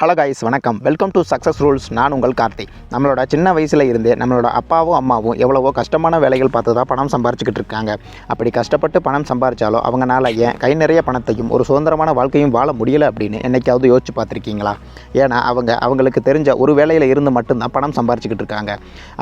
Hello guys, வணக்கம். Welcome to success rules. நான் உங்கள் கார்த்திக். நம்மளோட சின்ன வயசில் இருந்தே நம்மளோட அப்பாவும் அம்மாவும் எவ்வளவோ கஷ்டமான வேலைகள் பார்த்து தான் பணம் சம்பாரிச்சுக்கிட்டு இருக்காங்க. அப்படி கஷ்டப்பட்டு பணம் சம்பாரித்தாலும் அவங்களால ஏன் கை நிறைய பணத்தையும் ஒரு சுதந்திரமான வாழ்க்கையும் வாழ முடியலை அப்படின்னு என்னைக்காவது யோசிச்சு பார்த்துருக்கீங்களா? ஏன்னா அவங்களுக்கு தெரிஞ்ச ஒரு வேலையில் இருந்து மட்டும்தான் பணம் சம்பாரிச்சுக்கிட்டு இருக்காங்க.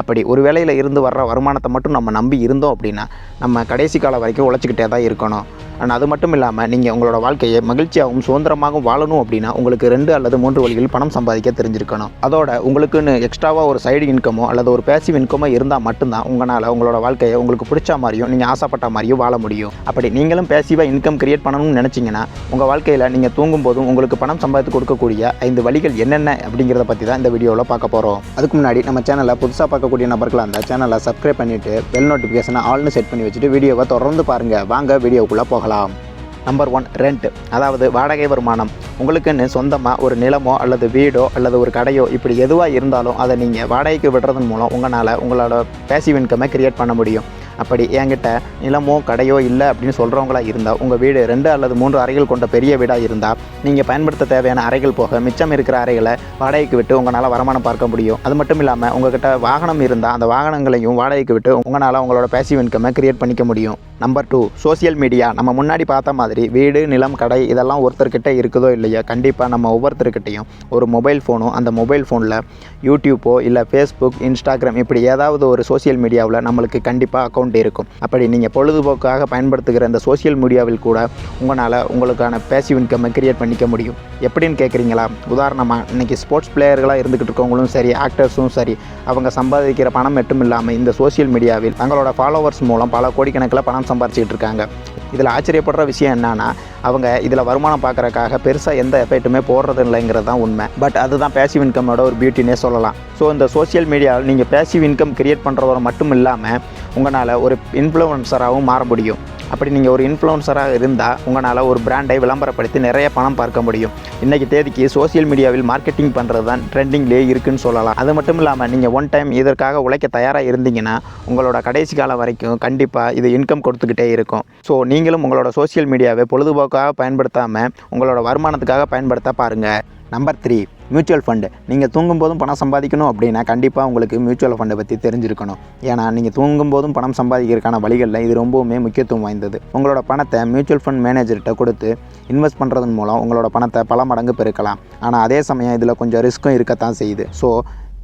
அப்படி ஒரு வேலையில் இருந்து வர்ற வருமானத்தை மட்டும் நம்ம நம்பி இருந்தோம் அப்படின்னா நம்ம கடைசி காலம் வரைக்கும் உழைச்சிக்கிட்டே தான் இருக்கணும். ஆனால் அது மட்டும் இல்லாமல் நீங்கள் உங்களோட வாழ்க்கையை மகிழ்ச்சியாகவும் சுதந்திரமாகவும் வாழணும் அப்படின்னா உங்களுக்கு 2 அல்லது 3 வழிகளில் பணம் சம்பாதிக்க தெரிஞ்சிருக்கணும். அதோட உங்களுக்குன்னு எக்ஸ்ட்ராவாக ஒரு சைடு இன்கமோ அல்லது ஒரு பேசிவ் இன்கமோ இருந்தால் மட்டும்தான் உங்களால் உங்களோட வாழ்க்கையை உங்களுக்கு பிடிச்ச மாதிரியும் நீங்கள் ஆசைப்பட்ட மாதிரியும் வாழ முடியும். அப்படி நீங்களும் பேசிவாக இன்கம் கிரியேட் பண்ணணும்னு நினச்சிங்கன்னா உங்கள் வாழ்க்கையில் நீங்கள் தூங்கும் போதும் உங்களுக்கு பணம் சம்பாதித்து கொடுக்கக்கூடிய 5 வழிகள் என்னென்ன அப்படிங்கிறத பற்றி தான் இந்த வீடியோவில் பார்க்க போகிறோம். அதுக்கு முன்னாடி நம்ம சேனலை புதுசாக பார்க்கக்கூடிய நபர்களாக இருந்தால் சேனலை சப்ஸ்கிரைப் பண்ணிவிட்டு பெல் நோட்டிஃபிகேஷனை ஆல்னு செட் பண்ணி வச்சுட்டு வீடியோவை தொடர்ந்து பாருங்கள். வாங்க வீடியோக்குள்ளே போகலாம். நம்பர் 1, ரெண்ட், அதாவது வாடகை வருமானம். உங்களுக்குன்னு சொந்தமாக ஒரு நிலமோ அல்லது வீடோ அல்லது ஒரு கடையோ இப்படி எதுவாக இருந்தாலும் அதை நீங்கள் வாடகைக்கு விடுறதன் மூலம் உங்களோட பேசிவ் இன்கமை கிரியேட் பண்ண முடியும். அப்படி என்கிட்ட நிலமோ கடையோ இல்லை அப்படின்னு சொல்கிறவங்களா இருந்தால் உங்கள் வீடு 2 அல்லது 3 அறைகள் கொண்ட பெரிய வீடாக இருந்தால் நீங்கள் பயன்படுத்த தேவையான அறைகள் போக மிச்சம் இருக்கிற அறைகளை வாடகைக்கு விட்டு உங்களால் வருமானம் பார்க்க முடியும். அது மட்டும் இல்லாமல் உங்கள்கிட்ட வாகனம் இருந்தால் அந்த வாகனங்களையும் வாடகைக்கு விட்டு உங்களால் உங்களோட பேசிவ் இன்கமை கிரியேட் பண்ணிக்க முடியும். Number 2, social media. நம்ம முன்னாடி பார்த்த மாதிரி வீடு, நிலம், கடை இதெல்லாம் ஒருத்தர்கிட்ட இருக்குதோ இல்லையா, கண்டிப்பாக நம்ம ஒவ்வொருத்தர்கிட்டையும் ஒரு மொபைல் ஃபோனும், அந்த மொபைல் ஃபோனில் யூடியூப்போ இல்லை ஃபேஸ்புக், இன்ஸ்டாகிராம் இப்படி ஏதாவது ஒரு சோசியல் மீடியாவில் நம்மளுக்கு கண்டிப்பாக அக்கௌண்ட் இருக்கும். அப்படி நீங்கள் பொழுதுபோக்காக பயன்படுத்துகிற இந்த சோசியல் மீடியாவில் கூட உங்களுக்கான பேசிவ் இன்கம் கிரியேட் பண்ணிக்க முடியும். எப்படின்னு கேட்குறீங்களா? உதாரணமாக இன்றைக்கி ஸ்போர்ட்ஸ் பிளேயர்களாக இருந்துக்கிட்டு இருக்கவங்களும் சரி, ஆக்டர்ஸும் சரி, அவங்க சம்பாதிக்கிற பணம் மட்டும் இல்லாமல் இந்த சோசியல் மீடியாவில் தங்களோட ஃபாலோவர்ஸ் மூலம் பல கோடிக்கணக்கில் பணம் சம்பாரிச்சிக்கிட்டு இருக்காங்க. இதில் ஆச்சரியப்படுற விஷயம் என்னன்னா, அவங்க இதில் வருமானம் பார்க்குறக்காக பெருசாக எந்த எஃபெக்ட்டுமே போடுறது இல்லைங்கிறது தான் உண்மை. பட் அதுதான் பேசிவ் இன்கமோட ஒரு பியூட்டினே சொல்லலாம். ஸோ இந்த சோசியல் மீடியாவில் நீங்கள் பேசிவ் இன்கம் கிரியேட் பண்ணுறதோட மட்டும் இல்லாமல் உங்களால் ஒரு இன்ஃப்ளூயன்சராகவும் மாற முடியும். அப்படி நீங்கள் ஒரு இன்ஃப்ளூயன்சராக இருந்தால் உங்களால் ஒரு பிராண்டை விளம்பரப்படுத்தி நிறைய பணம் பார்க்க முடியும். இன்றைக்கி தேதிக்கு சோசியல் மீடியாவில் மார்க்கெட்டிங் பண்ணுறது தான் ட்ரெண்டிங்லேயே இருக்குதுன்னு சொல்லலாம். அது மட்டும் இல்லாமல் நீங்கள் ஒன் டைம் இதற்காக உழைக்க தயாராக இருந்தீங்கன்னா உங்களோட கடைசி காலம் வரைக்கும் கண்டிப்பாக இது இன்கம் கொடுத்துக்கிட்டே இருக்கும். ஸோ நீங்களும் உங்களோட சோசியல் மீடியாவை பொழுதுபோக்காக பயன்படுத்தாமல் உங்களோட வருமானத்துக்காக பயன்படுத்த பாருங்கள். Number 3, mutual fund. நீங்கள் தூங்கும்போதும் பணம் சம்பாதிக்கணும் அப்படின்னா கண்டிப்பாக உங்களுக்கு மியூச்சுவல் ஃபண்டை பற்றி தெரிஞ்சிருக்கணும். ஏன்னா நீங்கள் தூங்கும்போதும் பணம் சம்பாதிக்கிறதுக்கான வழிகளில் இது ரொம்பவுமே முக்கியத்துவம் வாய்ந்தது. உங்களோட பணத்தை மியூச்சுவல் ஃபண்ட் மேனேஜர்கிட்ட கொடுத்து இன்வெஸ்ட் பண்ணுறதன் மூலம் உங்களோட பணத்தை பல மடங்கு பெருக்கலாம். ஆனால் அதே சமயம் இதில் கொஞ்சம் ரிஸ்க்கும் இருக்கத்தான் செய்யுது. ஸோ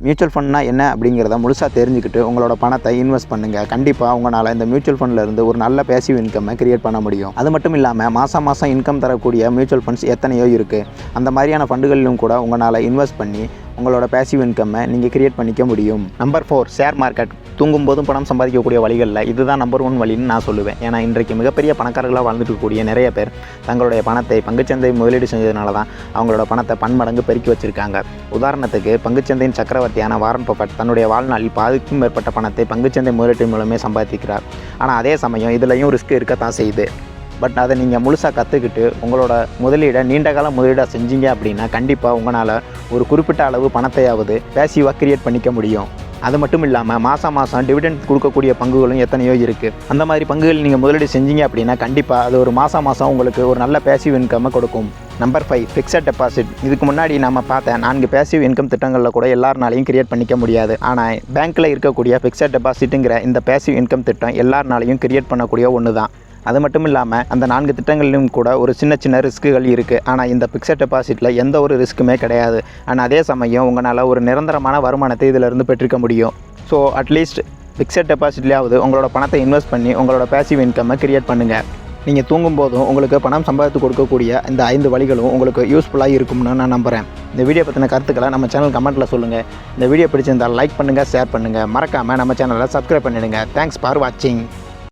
மியூச்சுவல் ஃபண்ட்னா என்ன அப்படிங்கிறத முழுசாக தெரிஞ்சுக்கிட்டு உங்களோட பணத்தை இன்வெஸ்ட் பண்ணுங்கள். கண்டிப்பாக உங்களால் இந்த மியூச்சுவல் ஃபண்ட்லேருந்து ஒரு நல்ல பேசிவ் இன்கம்மை கிரியேட் பண்ண முடியும். அது மட்டும் இல்லாமல் மாதம் இன்கம் தரக்கூடிய மியூச்சுவல் ஃபண்ட்ஸ் எத்தனையோ இருக்குது. அந்த மாதிரியான ஃபண்டுகளிலும் கூட உங்களால் இன்வெஸ்ட் பண்ணி உங்களோட பேசிவ் இன்கம்மை நீங்கள் கிரியேட் பண்ணிக்க முடியும். Number 4, share market. தூங்கும் போதும் பணம் சம்பாதிக்கக்கூடிய வழிகளில் இதுதான் நம்பர் 1 வழின்னு நான் சொல்லுவேன். ஏன்னா இன்றைக்கு மிகப்பெரிய பணக்காரர்களாக வாழ்ந்துட்டு இருக்கக்கூடிய நிறைய பேர் தங்களுடைய பணத்தை பங்குச்சந்தை முதலீடு செஞ்சதுனால தான் அவங்களோட பணத்தை பன்மடங்கு பெருக்கி வச்சுருக்காங்க. உதாரணத்துக்கு பங்குச்சந்தையின் சக்கரவர்த்தியான வாரன் பஃபெட் தன்னுடைய வாழ்நாளில் பாதிக்கும் மேற்பட்ட பணத்தை பங்குச்சந்தை முதலீட்டின் மூலமே சம்பாதிக்கிறார். ஆனால் அதே சமயம் இதுலையும் ரிஸ்க் இருக்கத்தான் செய்யுது. பட் அதை நீங்கள் முழுசாக கற்றுக்கிட்டு உங்களோட முதலீடை நீண்டகால முதலீடாக செஞ்சீங்க அப்படின்னா கண்டிப்பாக உங்களால் ஒரு குறிப்பிட்ட அளவு பணத்தையாவது பேசிவாக கிரியேட் பண்ணிக்க முடியும். அது மட்டும் இல்லாமல் மாதம் டிவிடெண்ட் கொடுக்கக்கூடிய பங்குகளும் எத்தனையோ இருக்குது. அந்த மாதிரி பங்குகள் நீங்கள் முதலீடு செஞ்சீங்க அப்படின்னா கண்டிப்பாக அது ஒரு மாதம் உங்களுக்கு ஒரு நல்ல பேசிவ் இன்கம்மை கொடுக்கும். Number 5, fixed deposit. இதுக்கு முன்னாடி நம்ம பார்த்த 4 பேசிவ் இன்கம் திட்டங்களில் கூட எல்லாருனாலையும் கிரியேட் பண்ணிக்க முடியாது. ஆனால் பேங்க்கில் இருக்கக்கூடிய ஃபிக்ஸட் டெபாசிட்டுங்கிற இந்த பேசிவ் இன்கம் திட்டம் எல்லாருனாலையும் கிரியேட் பண்ணக்கூடிய ஒன்று தான். அது மட்டும் இல்லாமல் அந்த 4 திட்டங்களிலும் கூட ஒரு சின்ன ரிஸ்க்குகள் இருக்குது. ஆனால் இந்த ஃபிக்ஸட் டெபாசிட்டில் எந்த ஒரு ரிஸ்க்குமே கிடையாது. ஆனால் அதே சமயம் உங்களால் ஒரு நிரந்தரமான வருமானத்தை இதிலிருந்து பெற்றிருக்க முடியும். ஸோ அட்லீஸ்ட் ஃபிக்ஸட் டெபாசிட்லேயாவது உங்களோட பணத்தை இன்வெஸ்ட் பண்ணி உங்களோட பேசிவ் இன்கம்மை கிரியேட் பண்ணுங்கள். நீங்கள் தூங்கும்போதும் உங்களுக்கு பணம் சம்பாதித்து கொடுக்கக்கூடிய இந்த 5 வழிகளும் உங்களுக்கு யூஸ்ஃபுல்லாக இருக்கும்னு நான் நம்புகிறேன். இந்த வீடியோ பற்றின கருத்துக்களை நம்ம சேனல் கமெண்ட்டில் சொல்லுங்கள். இந்த வீடியோ பிடிச்சிருந்தால் லைக் பண்ணுங்கள், ஷேர் பண்ணுங்கள். மறக்காமல் நம்ம சேனலை சப்ஸ்கிரைப் பண்ணிடுங்க. தேங்க்ஸ் ஃபார் வாட்சிங்.